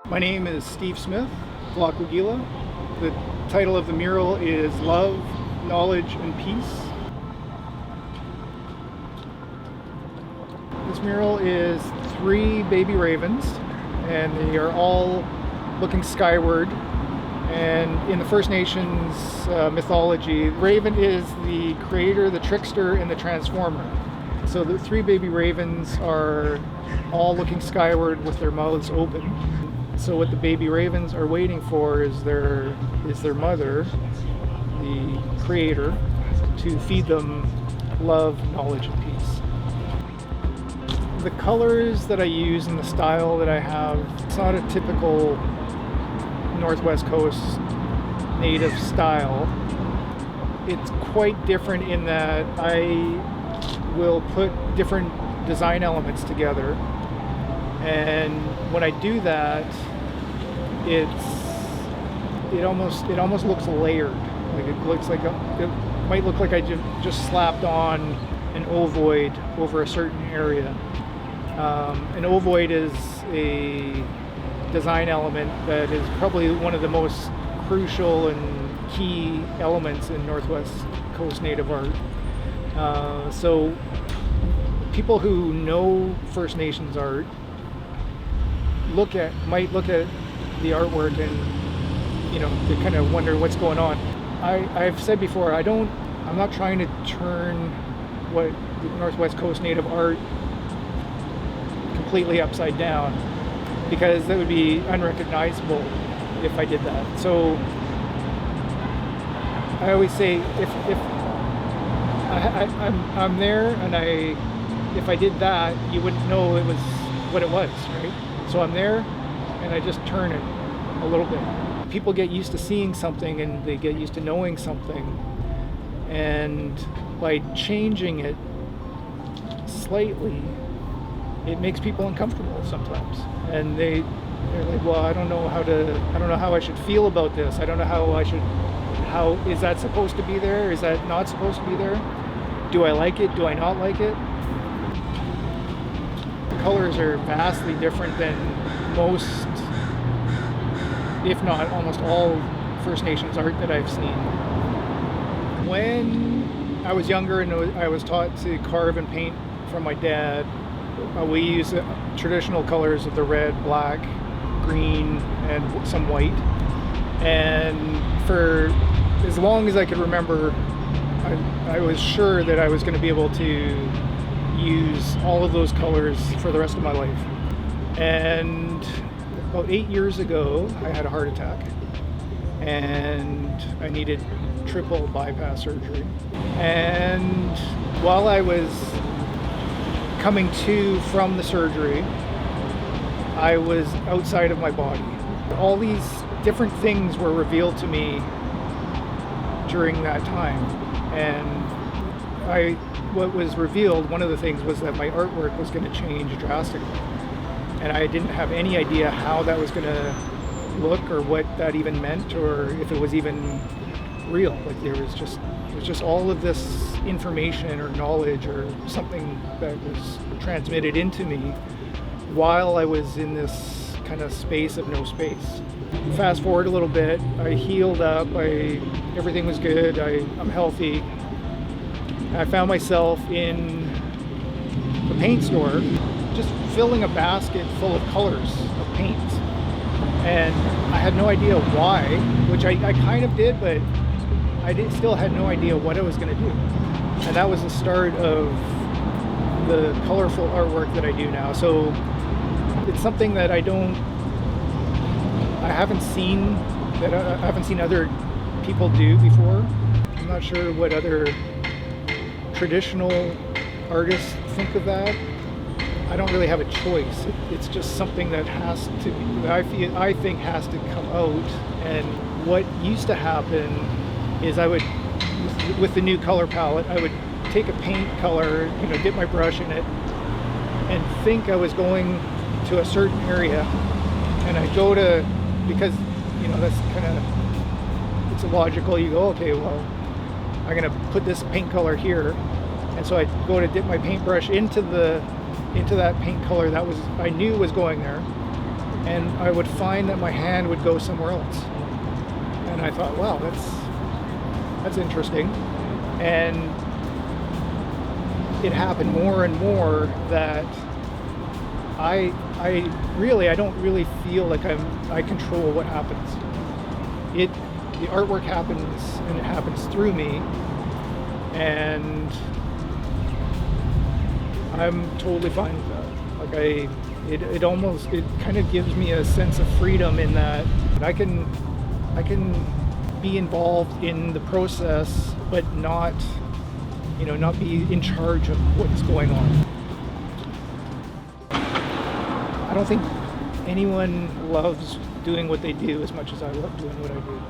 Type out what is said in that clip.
My name is Steve Smith, Kwakwaka'wakw. The title of the mural is Love, Knowledge, and Peace. This mural is 3 baby ravens, and they are all looking skyward. And in the First Nations mythology, Raven is the creator, the trickster, and the transformer. So the 3 baby ravens are all looking skyward with their mouths open. So what the baby ravens are waiting for is their mother, the creator, to feed them love, knowledge, and peace. The colors that I use and the style that I have, it's not a typical Northwest Coast native style. It's quite different in that I will put different design elements together, and when I do that, it almost looks layered. Like it might look like I just slapped on an ovoid over a certain area. An ovoid is a design element that is probably one of the most crucial and key elements in Northwest Coast Native art. So people who know First Nations art might look at the artwork and they kind of wonder what's going on. I've said before, I'm not trying to turn what the Northwest Coast Native art completely upside down, because that would be unrecognizable if I did that. So I always say if I'm there and if I did that, you wouldn't know it was what it was, right? So I'm there and I just turn it a little bit. People get used to seeing something and they get used to knowing something, and by changing it slightly, it makes people uncomfortable sometimes, and they're like, well, I don't know how I should feel about this. I don't know how is that supposed to be there? Is that not supposed to be there? Do I like it? Do I not like it? The colors are vastly different than most, if not almost all, First Nations art that I've seen. When I was younger and I was taught to carve and paint from my dad, we use traditional colors of the red, black, green, and some white. And for as long as I could remember, I was sure that I was going to be able to use all of those colors for the rest of my life. And about 8 years ago, I had a heart attack, and I needed triple bypass surgery. And while I was coming to from the surgery, I was outside of my body. All these different things were revealed to me during that time, and what was revealed, one of the things was that my artwork was going to change drastically, and I didn't have any idea how that was going to look or what that even meant, or if it was even real. Like it was just all of this information or knowledge or something that was transmitted into me while I was in this kind of space of no space. Fast forward a little bit, I healed up, everything was good, I'm healthy. I found myself in the paint store just filling a basket full of colors of paint, and I had no idea why, which I kind of did, but still had no idea what I was going to do. And that was the start of the colorful artwork that I do now. So it's something that I haven't seen other people do before. I'm not sure what other traditional artists think of that. I don't really have a choice. It's just something that I think has to come out. And what used to happen is I would, with the new color palette, I would take a paint color, dip my brush in it, and think I was going to a certain area, and I go to, because that's kind of, it's illogical. You go, okay, well, I'm gonna put this paint color here, and so I go to dip my paintbrush into that paint color that I knew was going there, and I would find that my hand would go somewhere else. And I thought, wow, that's interesting. And it happened more and more that I don't really feel like I control what happens. The artwork happens, and it happens through me, and I'm totally fine with that. Like it kind of gives me a sense of freedom in that I can be involved in the process, but not be in charge of what's going on. I don't think anyone loves doing what they do as much as I love doing what I do.